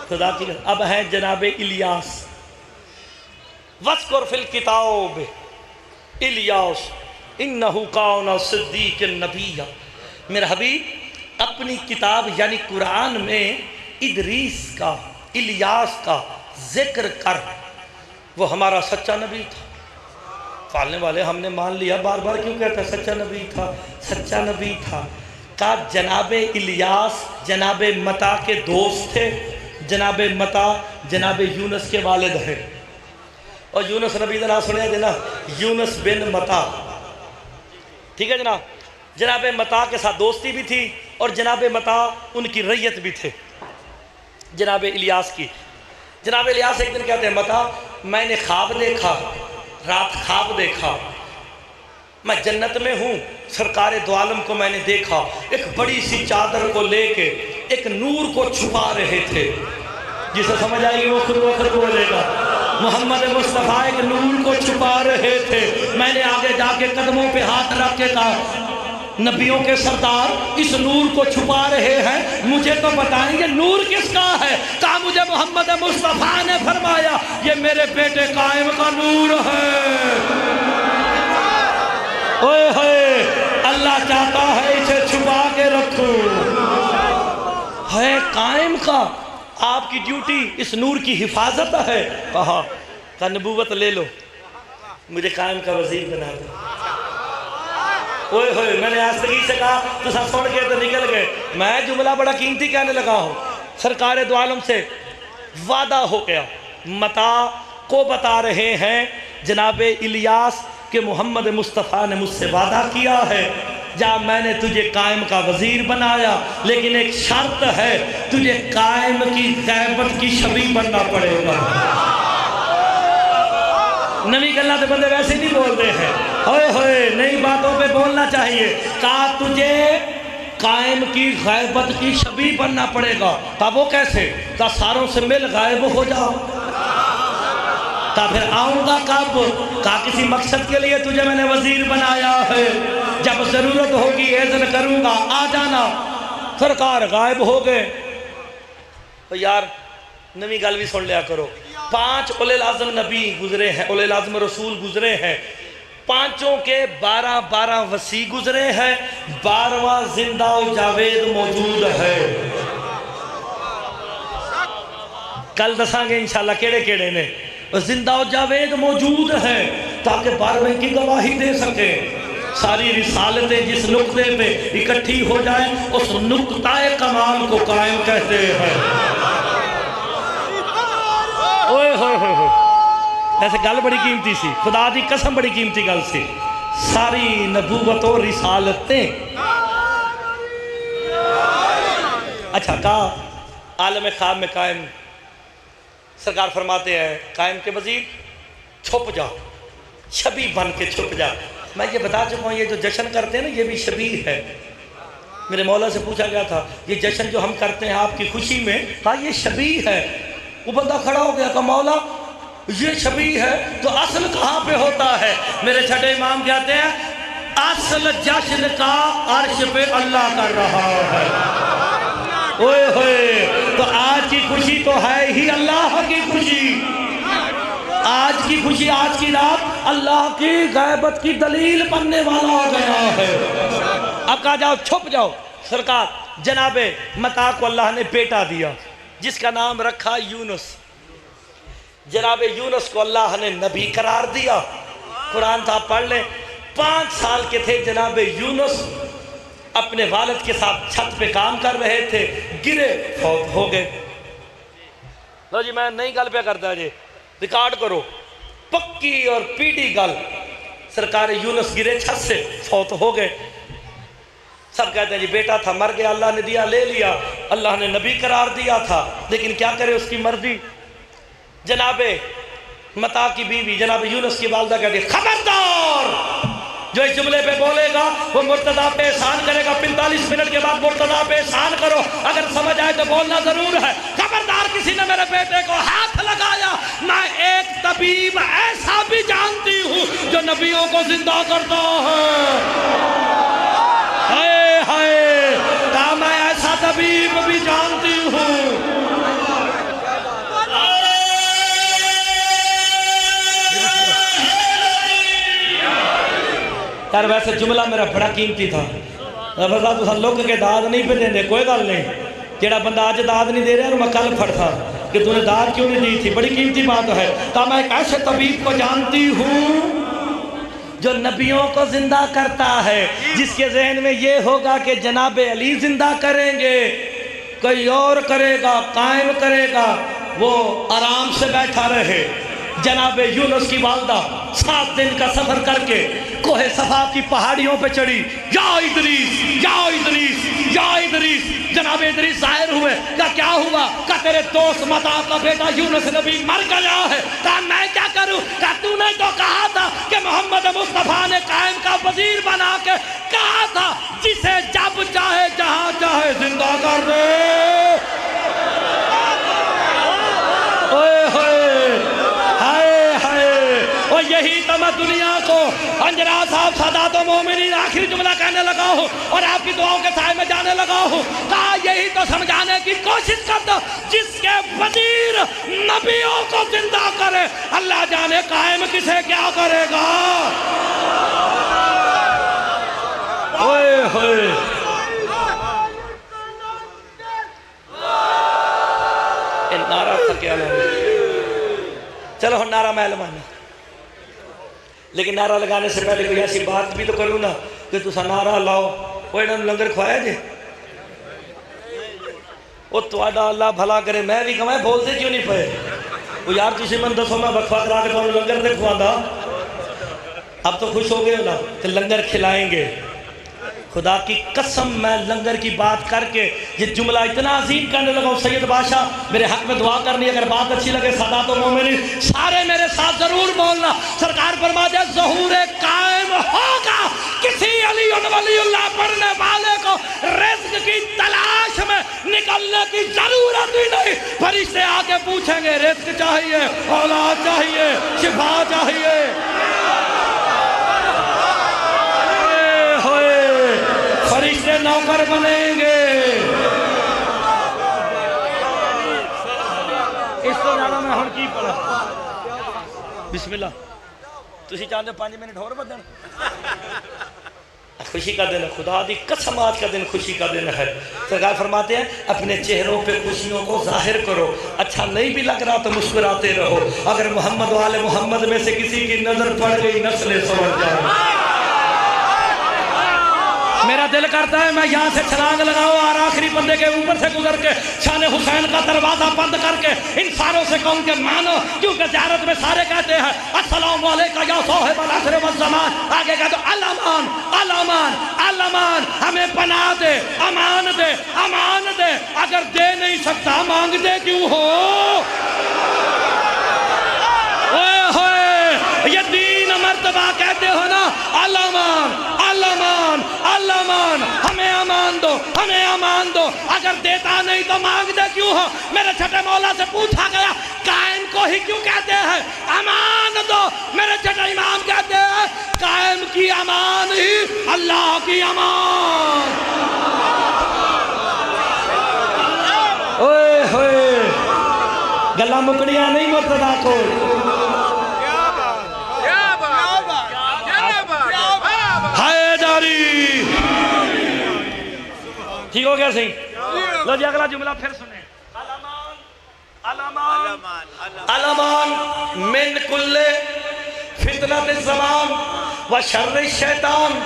Speaker 2: خدا کی۔ اب ہے جناب الیاس، وَذْكُرْ فِي الْكِتَابِ الیاس اِنَّهُ كَانَ صِدِّيقًا نَبِيًّا۔ میرا حبیب اپنی کتاب یعنی قرآن میں ادریس کا، الیاس کا ذکر کر، وہ ہمارا سچا نبی تھا۔ پالنے والے ہم نے مان لیا، بار بار کیوں کہتا ہے سچا نبی تھا، سچا نبی تھا؟ کہا جناب الیاس جناب متا کے دوست تھے، جناب متا جناب یونس کے والد ہیں، اور یونس نبی کا نام سنیا دینا، یونس بن متا، ٹھیک ہے جناب؟ جناب متا کے ساتھ دوستی بھی تھی، اور جناب متا ان کی ریت بھی تھے جناب الیاس کی۔ جناب الیاس ایک دن کہتے ہیں متا میں نے خواب دیکھا، رات خواب دیکھا، میں جنت میں ہوں، سرکار دو عالم کو میں نے دیکھا، ایک بڑی سی چادر کو لے کے ایک نور کو چھپا رہے تھے، جسے سمجھ آئے گی وہ خود وقت بولے گا، محمد مصطفیٰ ایک نور کو چھپا رہے تھے۔ میں نے آگے جا کے قدموں پہ ہاتھ رکھ کے کہا نبیوں کے سردار اس نور کو چھپا رہے ہیں، مجھے تو بتائیں یہ نور کس کا ہے؟ کہا مجھے محمد مصطفیٰ نے فرمایا یہ میرے بیٹے قائم کا نور ہے۔ اوئے ہوئے اللہ چاہتا ہے اسے چھپا کے رکھو، ہے قائم کا، آپ کی ڈیوٹی اس نور کی حفاظت ہے۔ کہا نبوت لے لو، مجھے قائم کا وزیر بنا دو۔ اوئے ہوئے میں نے آستگی سے کہا تو سب سن کے تو نکل گئے، میں جملہ بڑا قیمتی کہنے لگا ہوں۔ سرکار دو عالم سے وعدہ ہو گیا، متا کو بتا رہے ہیں جناب الیاس کہ محمد مصطفیٰ نے مجھ سے وعدہ کیا ہے جا میں نے تجھے قائم کا وزیر بنایا، لیکن ایک شرط ہے تجھے قائم کی غیبت کی شبیہ بننا پڑے گا۔ نبی اللہ کے بندے ویسے نہیں بولتے ہیں، ہوئے ہوئے نئی باتوں پہ بولنا چاہیے۔ کہا تجھے قائم کی غیبت کی شبیہ بننا پڑے گا۔ کہا وہ کیسے؟ کہا ساروں سے مل غائب ہو جاؤ۔ کہا پھر آؤں گا کب؟ کہا کسی مقصد کے لیے تجھے میں نے وزیر بنایا ہے، جب ضرورت ہوگی اذن کروں گا آ جانا۔ سرکار غائب ہو گئے۔ تو یار نوی گل بھی سن لیا کرو، 5 اولے العظم نبی گزرے ہیں، اولے العظم رسول گزرے ہیں، 5 کے 12 وسیع گزرے ہیں، 12واں زندہ و جاوید موجود ہے۔ کل دساں گے انشاءاللہ کیڑے کیڑے نے، زندہ و جاوید موجود ہے تاکہ 12ویں کی گواہی دے سکے۔ ساری رسالتیں جس نقطے پہ اکٹھی ہو جائیں اس نقطہ کمال کو قائم کہتے ہیں۔ اوئے ہوئے ہوئے ہوئے ایسے گل بڑی قیمتی سی، خدا دی قسم بڑی قیمتی گل سی، ساری نبوت و رسالتیں۔ اچھا کہا عالم خواب میں قائم، سرکار فرماتے ہیں قائم کے وزیر چھپ جا، شبیہ بن کے چھپ جا۔ میں یہ بتا چکا ہوں یہ جو جشن کرتے ہیں نا یہ بھی شبیہ ہے۔ میرے مولا سے پوچھا گیا تھا یہ جشن جو ہم کرتے ہیں آپ کی خوشی میں، کہا یہ شبیہ ہے۔ وہ بندہ کھڑا ہو گیا، کہا مولا یہ شبیہ ہے تو اصل کہاں پہ ہوتا ہے؟ میرے چھٹے امام کہتے ہیں اصل جشن کا عرش پہ اللہ کر رہا ہے۔ اوئے ہوئے تو آج کی خوشی تو ہے ہی اللہ کی خوشی، آج کی خوشی، آج کی رات اللہ کی غیبت کی دلیل بننے والا ہو گیا ہے۔ اب کہا جاؤ چھپ جاؤ۔ سرکار جناب متا کو اللہ نے بیٹا دیا جس کا نام رکھا یونس۔ جناب یونس کو اللہ نے نبی قرار دیا۔ قرآن تھا پڑھ لیں، 5 سال کے تھے جناب یونس، اپنے والد کے ساتھ چھت پہ کام کر رہے تھے، گرے فوت ہو گئے۔ لو جی میں نئی گل پہ کرتا جی، ریکارڈ کرو، پکی اور پیڑی گل، سرکار یونس گرے چھت سے فوت ہو گئے۔ سب کہتے ہیں جی بیٹا تھا مر گیا، اللہ نے دیا لے لیا، اللہ نے نبی قرار دیا تھا، لیکن کیا کرے اس کی مرضی۔ جناب متا کی بیوی جناب یونس کی والدہ کہتی ہے خبردار جو اس جملے پہ بولے گا وہ مرتضیٰ پہ احسان کرے گا، 45 منٹ کے بعد مرتضیٰ پہ احسان کرو، اگر سمجھ آئے تو بولنا ضرور ہے۔ خبردار کسی نے میرے بیٹے کو ہاتھ لگایا، میں ایک طبیب ایسا بھی جانتی ہوں جو نبیوں کو زندہ کرتا ہے۔ ہائے ہائے کہا میں ایسا طبیب بھی جانتی ہوں۔ یار ویسے جملہ میرا بڑا قیمتی تھا، رضا تو لوگ کے داد نہیں پہ دینے کوئی گل نہیں جیڑا بندہ آج داد نہیں دے رہا ہے میں کل پھڑتا کہ تو نے داد کیوں نہیں دی تھی بڑی قیمتی بات ہے کہ میں ایک ایسے طبیب کو جانتی ہوں جو نبیوں کو زندہ کرتا ہے جس کے ذہن میں یہ ہوگا کہ جناب علی زندہ کریں گے کوئی اور کرے گا قائم کرے گا وہ آرام سے بیٹھا رہے جناب یونس کی والدہ 7 دن کا سفر کر کے کوہ صفا کی پہاڑیوں پہ چڑھی یا ادریس یا ادریس یا ادریس جناب ادریس ظاہر ہوئے کیا ہوا کہ تیرے دوست متا کا بیٹا یونس نبی مر گیا ہے کہا میں کیا کروں کہ تو نے تو کہا تھا کہ محمد مصطفیٰ نے قائم کا وزیر بنا کے کہا تھا جسے جب چاہے جہاں چاہے زندہ کر دے اور یہی تو میں دنیا کو انجرا صاحب سادات و مومنین آخری جملہ کہنے لگا ہوں اور آپ کی دعاؤں کے سائے میں جانے لگا ہوں کہا یہی تو سمجھانے کی کوشش کر دو جس کے وزیر نبیوں کو زندہ کرے اللہ جانے قائم کسے کیا کرے گا اوئے ہوئے نعرہ تھکیا لگا چلو ہم نعرہ محل مانا لیکن نعرہ لگانے سے پہلے کوئی ایسی بات بھی تو کروں نا کہ تُسا نعرہ لاؤ وہ انہوں نے لنگر کھوایا جے وہ توڑا اللہ بھلا کرے میں بھی کمائے بولتے کیوں نہیں پہے وہ یار تُسی من دسو میں وقفہ کرا کے تو لنگر دے کھوا دا اب تو خوش ہو گئے ہو نا کہ لنگر کھلائیں گے خدا کی قسم میں لنگر کی بات کر کے یہ جملہ اتنا عظیم کرنے لگا ہوں سید بادشاہ میرے حق میں دعا کرنی اگر بات اچھی لگے سادات و مومنین سارے میرے ساتھ ضرور بولنا سرکار فرما دے ظہور قائم ہوگا کسی علی ولی اللہ پڑھنے والے کو رزق کی تلاش میں نکلنے کی ضرورت ہی نہیں فرشتے آگے پوچھیں گے رزق چاہیے اولاد چاہیے شفا چاہیے فرشتے نوکر بنیں گے اس تو زیادہ میں ہن کی پڑھا بسم اللہ تسی چاہتے 5 منٹ اور بدن خوشی کا دن ہے خدا دی قسم آج کا دن خوشی کا دن ہے سرکار فرماتے ہیں اپنے چہروں پہ خوشیوں کو ظاہر کرو اچھا نہیں بھی لگ رہا تو مسکراتے رہو اگر محمد و آل محمد میں سے کسی کی نظر پڑ گئی نسلیں سمجھ جائیں میرا دل کرتا ہے میں یہاں سے چھلانگ لگاؤں اور آخری بندے کے اوپر سے گزر کے شان حسین کا دروازہ بند کر کے ان ساروں سے کہوں کہ مانو کیونکہ زیارت میں سارے کہتے ہیں السلام علیکہ یا صاحب العصر والزمان آگے کہتے ہیں الامان الامان الامان ہمیں پناہ دے امان دے امان دے اگر دے نہیں سکتا مانگ دے کیوں ہو یہ دین مرتبہ کہتے ہو نا الامان الامان الامان ہمیں امان دو ہمیں امان دو اگر دیتا نہیں تو مانگ دے کیوں ہو میرے چھٹے مولا سے پوچھا گیا قائم کو ہی کیوں کہتے ہیں امان دو میرے چھٹے امام کہتے ہیں قائم کی امان ہی اللہ کی امان اوئے ہوئے گلہ مکڑیاں نہیں مرتدہ کو ٹھیک ہو گیا صحیح لو جی اگلا جملہ پھر سنیں الامان من کل فتنۃ الزمان و شر الشیطان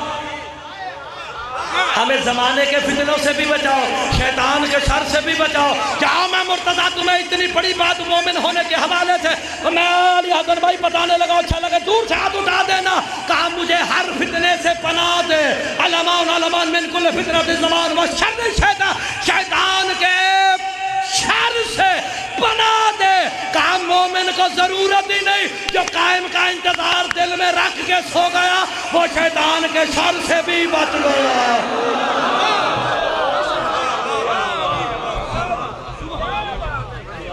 Speaker 2: ہمیں زمانے کے فتنوں سے بھی بچاؤ شیطان کے شر سے بھی بچاؤ کیا میں مرتضیٰ تمہیں اتنی بڑی بات مومن ہونے کے حوالے سے میں علی حسن بھائی بتانے لگا اچھا لگا دور سے ہاتھ اٹھا دینا کہا مجھے ہر فتنے سے پناہ دے الامان الامان من کل فتنۃ الزمان و شر الشیطان شیطان کے شر سے پناہ دے کہا مومن کو ضرورت ہی نہیں جو قائم کا انتظار دل میں رکھ کے سو گیا وہ شیطان کے شر سے بھی بچ گیا